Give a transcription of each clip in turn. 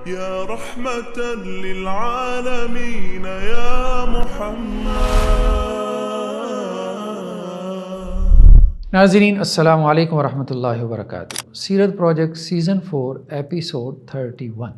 يا رحمة للعالمين يا محمد. ناظرین السلام علیکم ورحمۃ اللہ وبرکاتہ. سیرت پروجیکٹ سیزن 4 ایپیسوڈ 31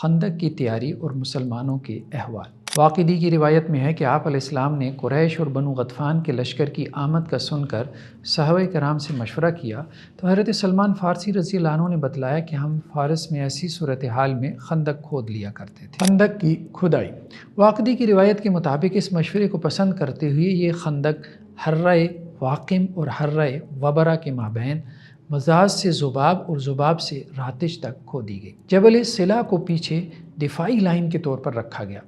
خندق کی تیاری اور مسلمانوں کے احوال. واقعی کی روایت میں ہے کہ آپ علیہ السلام نے قریش اور بنو غطفان کے لشکر کی آمد کا سن کر صحابہ کرام سے مشورہ کیا تو حضرت سلمان فارسی رضی اللہ عنہ نے بتلایا کہ ہم فارس میں ایسی صورتحال میں خندق کھود لیا کرتے تھے. خندق کی کھدائی. واقعی کی روایت کے مطابق اس مشورے کو پسند کرتے ہوئے یہ خندق حرہ واقم اور حرہ وبرہ کے مابین مزاج سے ذباب اور ذباب سے راتش تک کھودی گئی. جبل سلا کو پیچھے دفاعی لائن کے طور پر رکھا گیا.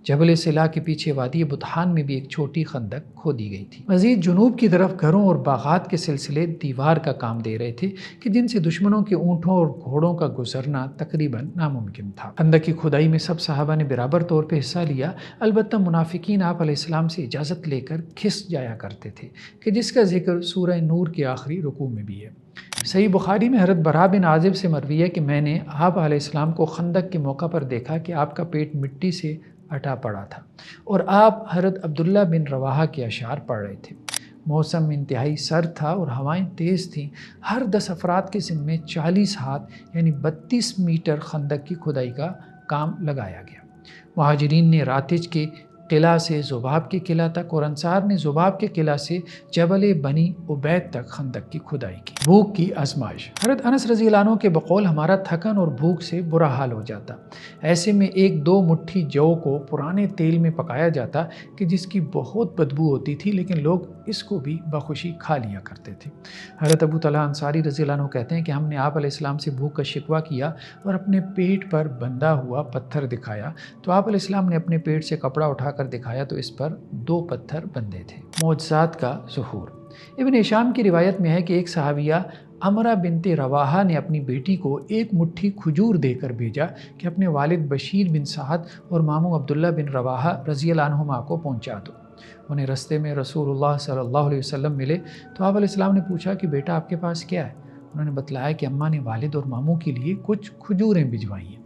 جبل سلا کے پیچھے وادی بطحان میں بھی ایک چھوٹی خندق کھودی گئی تھی. مزید جنوب کی طرف گھروں اور باغات کے سلسلے دیوار کا کام دے رہے تھے کہ جن سے دشمنوں کے اونٹوں اور گھوڑوں کا گزرنا تقریباً ناممکن تھا. خندق کی کھدائی میں سب صحابہ نے برابر طور پہ حصہ لیا. البتہ منافقین آپ علیہ السلام سے اجازت لے کر کھس جایا کرتے تھے کہ جس کا ذکر سورہ نور کے آخری رکوع میں بھی ہے. صحیح بخاری میں حضرت براء بن عازب سے مروی ہے کہ میں نے آپ علیہ السلام کو خندق کے موقع پر دیکھا کہ آپ کا پیٹ مٹی سے اٹا پڑا تھا اور آپ حضرت عبداللہ بن رواحہ کے اشعار پڑھ رہے تھے. موسم انتہائی سرد تھا اور ہوائیں تیز تھیں. ہر 10 افراد کے ذمے 40 ہاتھ یعنی 32 میٹر خندق کی کھدائی کا کام لگایا گیا. مہاجرین نے راتج کے قلعہ سے ذباب کے قلعہ تک اور انصار نے ذباب کے قلعہ سے جبل بنی عبید تک خندق کی کھدائی کی. بھوک کی آزمائش. حضرت انس رضی اللہ عنہ کے بقول ہمارا تھکن اور بھوک سے برا حال ہو جاتا. ایسے میں 1-2 مٹھی جو کو پرانے تیل میں پکایا جاتا کہ جس کی بہت بدبو ہوتی تھی لیکن لوگ اس کو بھی بخوشی کھا لیا کرتے تھے. حضرت ابو طلحہ انصاری رضی اللہ عنہ کہتے ہیں کہ ہم نے آپ علیہ السلام سے بھوک کا شکوہ کیا اور اپنے پیٹ پر بندھا ہوا پتھر دکھایا تو آپ علیہ السلام نے اپنے پیٹ سے کپڑا اٹھا کر دکھایا تو اس پر 2 پتھر بندھے تھے. معجزات کا ظہور. ابن ہشام کی روایت میں ہے کہ ایک صحابیہ امرہ بنت رواحہ نے اپنی بیٹی کو 1 مٹھی کھجور دے کر بھیجا کہ اپنے والد بشیر بن سعد اور ماموں عبداللہ بن رواحہ رضی اللہ عنہما کو پہنچا دو. انہیں رستے میں رسول اللہ صلی اللہ علیہ وسلم ملے تو آپ علیہ السلام نے پوچھا کہ بیٹا آپ کے پاس کیا ہے؟ انہوں نے بتلایا کہ اماں نے والد اور ماموں کے لیے کچھ کھجوریں بھجوائی ہیں.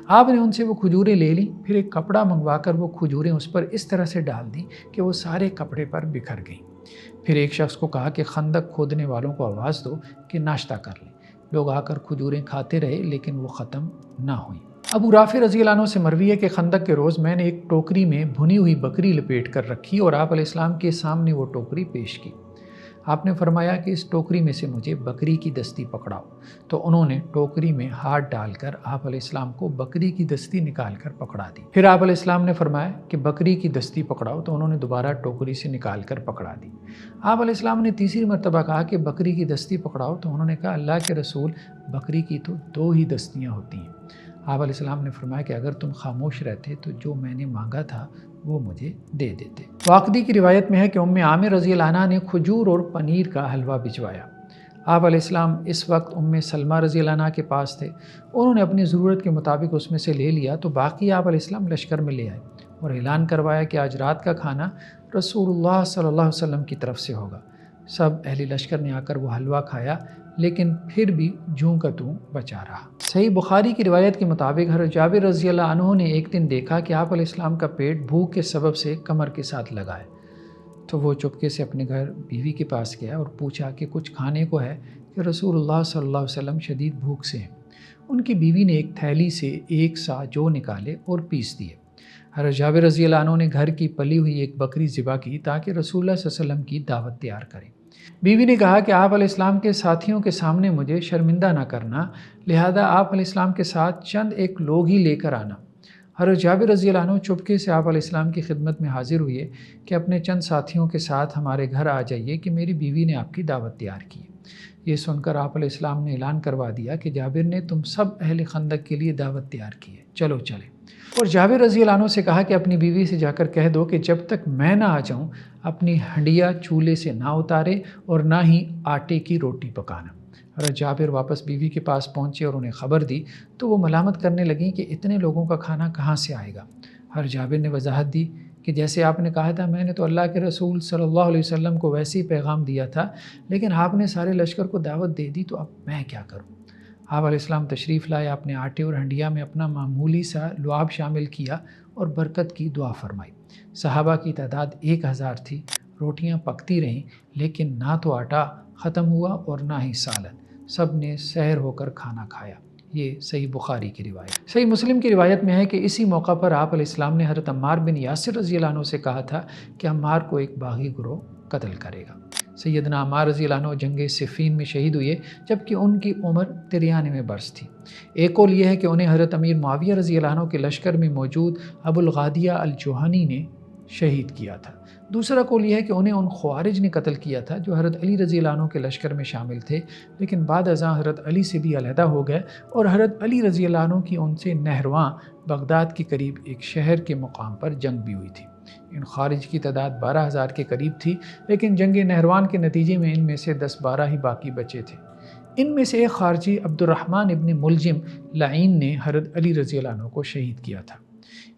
آپ نے ان سے وہ کھجوریں لے لیں. پھر ایک کپڑا منگوا کر وہ کھجوریں اس پر اس طرح سے ڈال دیں کہ وہ سارے کپڑے پر بکھر گئیں. پھر ایک شخص کو کہا کہ خندق کھودنے والوں کو آواز دو کہ ناشتہ کر لیں. لوگ آ کر کھجوریں کھاتے رہے لیکن وہ ختم نہ ہوئیں. ابو رافع رضی اللہ عنہ سے مروی ہے کہ خندق کے روز میں نے ایک ٹوکری میں بھنی ہوئی بکری لپیٹ کر رکھی اور آپ علیہ السلام کے سامنے وہ ٹوکری پیش کی. آپ نے فرمایا کہ اس ٹوکری میں سے مجھے بکری کی دستی پکڑاؤ. تو انہوں نے ٹوکری میں ہاتھ ڈال کر آپ علیہ السلام کو بکری کی دستی نکال کر پکڑا دی. پھر آپ علیہ السلام نے فرمایا کہ بکری کی دستی پکڑاؤ تو انہوں نے دوبارہ ٹوکری سے نکال کر پکڑا دی. آپ علیہ السلام نے تیسری مرتبہ کہا کہ بکری کی دستی پکڑاؤ تو انہوں نے کہا اللہ کے رسول بکری کی تو 2 ہی دستیاں ہوتی ہیں. آپ علیہ السلام نے فرمایا کہ اگر تم خاموش رہتے تو جو میں نے مانگا تھا وہ مجھے دے دیتے. واقعی کی روایت میں ہے کہ ام عامر رضی اللہ عنہ نے کھجور اور پنیر کا حلوہ بھجوایا. آپ علیہ السلام اس وقت ام سلمہ رضی اللہ عنہ کے پاس تھے. انہوں نے اپنی ضرورت کے مطابق اس میں سے لے لیا تو باقی آپ علیہ السلام لشکر میں لے آئے اور اعلان کروایا کہ آج رات کا کھانا رسول اللہ صلی اللہ علیہ وسلم کی طرف سے ہوگا. سب اہل لشکر نے آ کر وہ حلوہ کھایا لیکن پھر بھی جوں کا توں بچا رہا. صحیح بخاری کی روایت کے مطابق حضرت جابر رضی اللہ عنہ نے ایک دن دیکھا کہ آپ علیہ السلام کا پیٹ بھوک کے سبب سے کمر کے ساتھ لگا ہے تو وہ چپکے سے اپنے گھر بیوی کے پاس گیا اور پوچھا کہ کچھ کھانے کو ہے کہ رسول اللہ صلی اللہ علیہ وسلم شدید بھوک سے ہیں. ان کی بیوی نے ایک تھیلی سے 1 سا جو نکالے اور پیس دیے. حضرت جابر رضی اللہ عنہ نے گھر کی پلی ہوئی ایک بکری ذبح کی تاکہ رسول اللہ صلی اللہ علیہ وسلم کی دعوت تیار کریں. بیوی نے کہا کہ آپ علیہ السلام کے ساتھیوں کے سامنے مجھے شرمندہ نہ کرنا لہذا آپ علیہ السلام کے ساتھ چند ایک لوگ ہی لے کر آنا. حضرت جابر رضی اللہ عنہ چپکے سے آپ علیہ السلام کی خدمت میں حاضر ہوئے کہ اپنے چند ساتھیوں کے ساتھ ہمارے گھر آ جائیے کہ میری بیوی نے آپ کی دعوت تیار کی. یہ سن کر آپ علیہ السلام نے اعلان کروا دیا کہ جابر نے تم سب اہل خندق کے لیے دعوت تیار کی ہے, چلو چلیں. اور جابر رضی اللہ عنہ سے کہا کہ اپنی بیوی سے جا کر کہہ دو کہ جب تک میں نہ آ جاؤں اپنی ہنڈیا چولہے سے نہ اتارے اور نہ ہی آٹے کی روٹی پکانا. حضرت جابر واپس بیوی کے پاس پہنچے اور انہیں خبر دی تو وہ ملامت کرنے لگیں کہ اتنے لوگوں کا کھانا کہاں سے آئے گا. حضرت جابر نے وضاحت دی کہ جیسے آپ نے کہا تھا میں نے تو اللہ کے رسول صلی اللہ علیہ وسلم کو ویسے ہی پیغام دیا تھا لیکن آپ نے سارے لشکر کو دعوت دے دی تو اب میں کیا کروں. آپ علیہ السلام تشریف لائے، اپنے آٹے اور ہنڈیا میں اپنا معمولی سا لعاب شامل کیا اور برکت کی دعا فرمائی۔ صحابہ کی تعداد 1000 تھی۔ روٹیاں پکتی رہیں لیکن نہ تو آٹا ختم ہوا اور نہ ہی سالن، سب نے سحر ہو کر کھانا کھایا۔ یہ صحیح بخاری کی روایت۔ صحیح مسلم کی روایت میں ہے کہ اسی موقع پر آپ علیہ السلام نے حضرت عمار بن یاسر رضی اللہ عنہ سے کہا تھا کہ عمار کو ایک باغی گروہ قتل کرے گا۔ سیدنا عمار رضی اللہ عنہ جنگ صفین میں شہید ہوئے جبکہ ان کی عمر 93 برس تھی۔ ایک قول یہ ہے کہ انہیں حضرت امیر معاویہ رضی اللہ عنہ کے لشکر میں موجود ابو الغادیہ الجوہنی نے شہید کیا تھا۔ دوسرا قول یہ ہے کہ انہیں ان خوارج نے قتل کیا تھا جو حضرت علی رضی اللہ عنہ کے لشکر میں شامل تھے، لیکن بعد ازاں حضرت علی سے بھی علیحدہ ہو گئے اور حضرت علی رضی اللہ عنہ کی ان سے نہرواں بغداد کے قریب ایک شہر کے مقام پر جنگ بھی ہوئی تھی۔ ان خارج کی تعداد 12000 کے قریب تھی، لیکن جنگ نہروان کے نتیجے میں ان میں سے 10-12 ہی باقی بچے تھے۔ ان میں سے ایک خارجی عبد الرحمن ابن ملجم لعین نے حضرت علی رضی اللہ عنہ کو شہید کیا تھا۔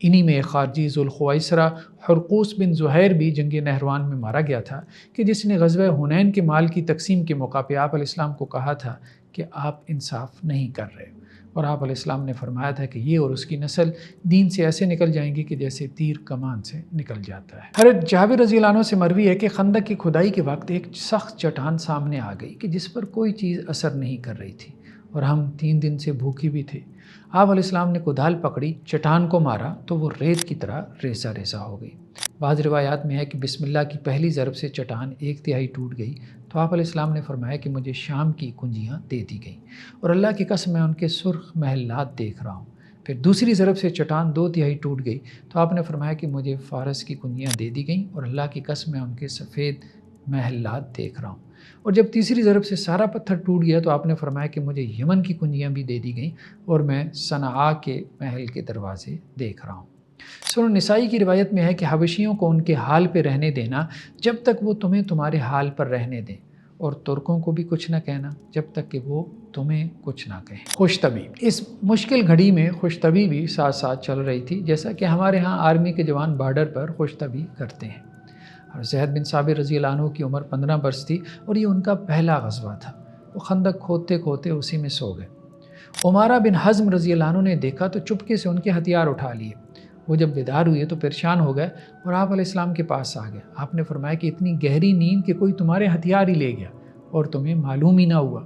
انہی میں ایک خارجی ذوالخویسرہ حرقوس بن زہیر بھی جنگ نہروان میں مارا گیا تھا کہ جس نے غزوہ حنین کے مال کی تقسیم کے موقع پہ آپ علیہ السلام کو کہا تھا کہ آپ انصاف نہیں کر رہے، اور آپ علیہ السلام نے فرمایا تھا کہ یہ اور اس کی نسل دین سے ایسے نکل جائیں گی کہ جیسے تیر کمان سے نکل جاتا ہے۔ حضرت جابر رضی اللہ عنہ سے مروی ہے کہ خندق کی کھدائی کے وقت ایک سخت چٹان سامنے آ گئی کہ جس پر کوئی چیز اثر نہیں کر رہی تھی اور ہم 3 دن سے بھوکے بھی تھے۔ آپ علیہ السلام نے کدال پکڑی، چٹان کو مارا تو وہ ریت کی طرح ریزہ ریزہ ہو گئی۔ بعض روایات میں ہے کہ بسم اللہ کی پہلی ضرب سے چٹان 1/3 ٹوٹ گئی تو آپ علیہ السلام نے فرمایا کہ مجھے شام کی کنجیاں دے دی گئیں، اور اللہ کی قسم میں ان کے سرخ محلات دیکھ رہا ہوں۔ پھر دوسری ضرب سے چٹان 2/3 ٹوٹ گئی تو آپ نے فرمایا کہ مجھے فارس کی کنجیاں دے دی گئیں، اور اللہ کی قسم میں ان کے سفید محلات دیکھ رہا ہوں۔ اور جب تیسری ضرب سے سارا پتھر ٹوٹ گیا تو آپ نے فرمایا کہ مجھے یمن کی کنجیاں بھی دے دی گئیں، اور میں صنعاء کے محل کے دروازے دیکھ رہا ہوں۔ سنن نسائی کی روایت میں ہے کہ حبشیوں کو ان کے حال پہ رہنے دینا جب تک وہ تمہیں تمہارے حال پر رہنے دیں، اور ترکوں کو بھی کچھ نہ کہنا جب تک کہ وہ تمہیں کچھ نہ کہیں۔ خوش طبی، اس مشکل گھڑی میں خوش طبی بھی ساتھ ساتھ چل رہی تھی، جیسا کہ ہمارے ہاں آرمی کے جوان بارڈر پر خوش طبی کرتے ہیں۔ اور زید بن ثابت رضی اللہ عنہ کی عمر 15 برس تھی اور یہ ان کا پہلا غزوہ تھا۔ وہ خندق کھودتے کھودتے اسی میں سو گئے۔ عمارہ بن حزم رضی اللہ عنہ نے دیکھا تو چپکے سے ان کے ہتھیار اٹھا لیے۔ وہ جب بیدار ہوئے تو پریشان ہو گئے اور آپ علیہ السلام کے پاس آ گئے۔ آپ نے فرمایا کہ اتنی گہری نیند کہ کوئی تمہارے ہتھیار ہی لے گیا اور تمہیں معلوم ہی نہ ہوا۔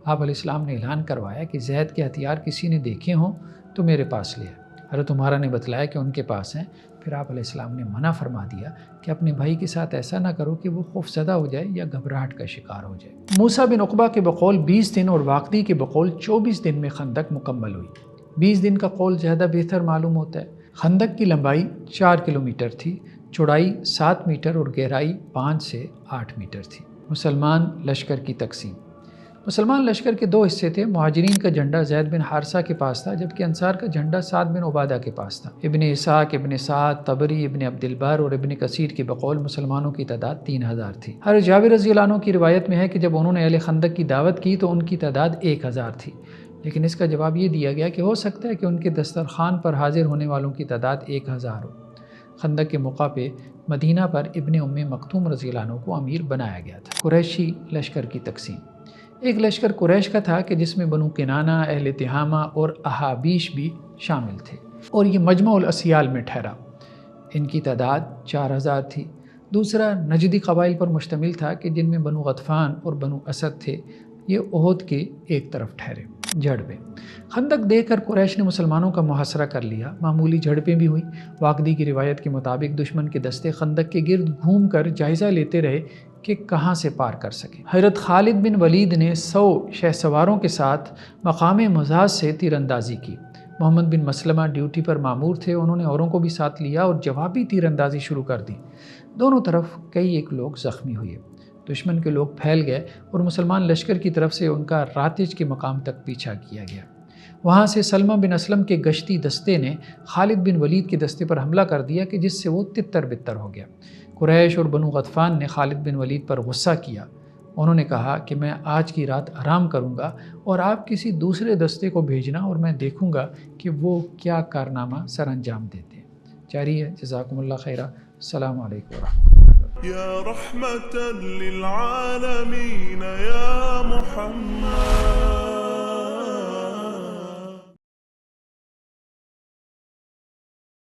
آپ علیہ السلام نے اعلان کروایا کہ زید کے ہتھیار کسی نے دیکھے ہوں تو میرے پاس لے آئے۔ حضرت عمارہ نے بتلایا کہ ان کے پاس ہیں۔ پھر آپ علیہ السلام نے منع فرما دیا کہ اپنے بھائی کے ساتھ ایسا نہ کرو کہ وہ خوف زدہ ہو جائے یا گھبراہٹ کا شکار ہو جائے۔ موسیٰ بن عقبہ کے بقول 20 دن اور واقدی کے بقول 24 دن میں خندق مکمل ہوئی۔ 20 دن کا قول زیادہ بہتر معلوم ہوتا ہے۔ خندق کی لمبائی 4 کلومیٹر تھی، چوڑائی 7 میٹر اور گہرائی 5 سے 8 میٹر تھی۔ مسلمان لشکر کی تقسیم۔ مسلمان لشکر کے 2 حصے تھے۔ مہاجرین کا جھنڈا زید بن حارثہ کے پاس تھا، جبکہ انصار کا جھنڈا سعد بن عبادہ کے پاس تھا۔ ابن اسحاق، ابن سعد، طبری، ابن عبد البر اور ابن کثیر کے بقول مسلمانوں کی تعداد 3000 تھی۔ حضرت جابر رضی اللہ عنہ کی روایت میں ہے کہ جب انہوں نے اہل خندق کی دعوت کی تو ان کی تعداد 1000 تھی، لیکن اس کا جواب یہ دیا گیا کہ ہو سکتا ہے کہ ان کے دسترخوان پر حاضر ہونے والوں کی تعداد 1000 ہو۔ خندق کے موقع پہ مدینہ پر ابن ام مکتوم رضی اللہ عنہ کو امیر بنایا گیا تھا۔ قریشی لشکر کی تقسیم۔ ایک لشکر قریش کا تھا کہ جس میں بنو کنانہ، اہل تہامہ اور احابیش بھی شامل تھے، اور یہ مجمع الاسیال میں ٹھہرا۔ ان کی تعداد 4000 تھی۔ دوسرا نجدی قبائل پر مشتمل تھا کہ جن میں بنو غطفان اور بنو اسد تھے، یہ احد کے ایک طرف ٹھہرے۔ جھڑپیں۔ خندق دیکھ کر قریش نے مسلمانوں کا محاصرہ کر لیا۔ معمولی جھڑپیں بھی ہوئیں۔ واقدی کی روایت کے مطابق دشمن کے دستے خندق کے گرد گھوم کر جائزہ لیتے رہے کہ کہاں سے پار کر سکیں۔ حضرت خالد بن ولید نے 100 شہ سواروں کے ساتھ مقام مزاز سے تیر اندازی کی۔ محمد بن مسلمہ ڈیوٹی پر مامور تھے، انہوں نے اوروں کو بھی ساتھ لیا اور جوابی تیر اندازی شروع کر دی۔ دونوں طرف کئی ایک لوگ زخمی ہوئے۔ دشمن کے لوگ پھیل گئے اور مسلمان لشکر کی طرف سے ان کا راتج کے مقام تک پیچھا کیا گیا۔ وہاں سے سلمہ بن اسلم کے گشتی دستے نے خالد بن ولید کے دستے پر حملہ کر دیا کہ جس سے وہ تتر بتر ہو گیا۔ قریش اور بنو غطفان نے خالد بن ولید پر غصہ کیا۔ انہوں نے کہا کہ میں آج کی رات آرام کروں گا اور آپ کسی دوسرے دستے کو بھیجنا اور میں دیکھوں گا کہ وہ کیا کارنامہ سر انجام دیتے ہیں۔ جاری ہے۔ جزاکم اللہ خیرہ۔ السلام علیکم ورحمۃ اللہ۔ يا رحمة للعالمين يا محمد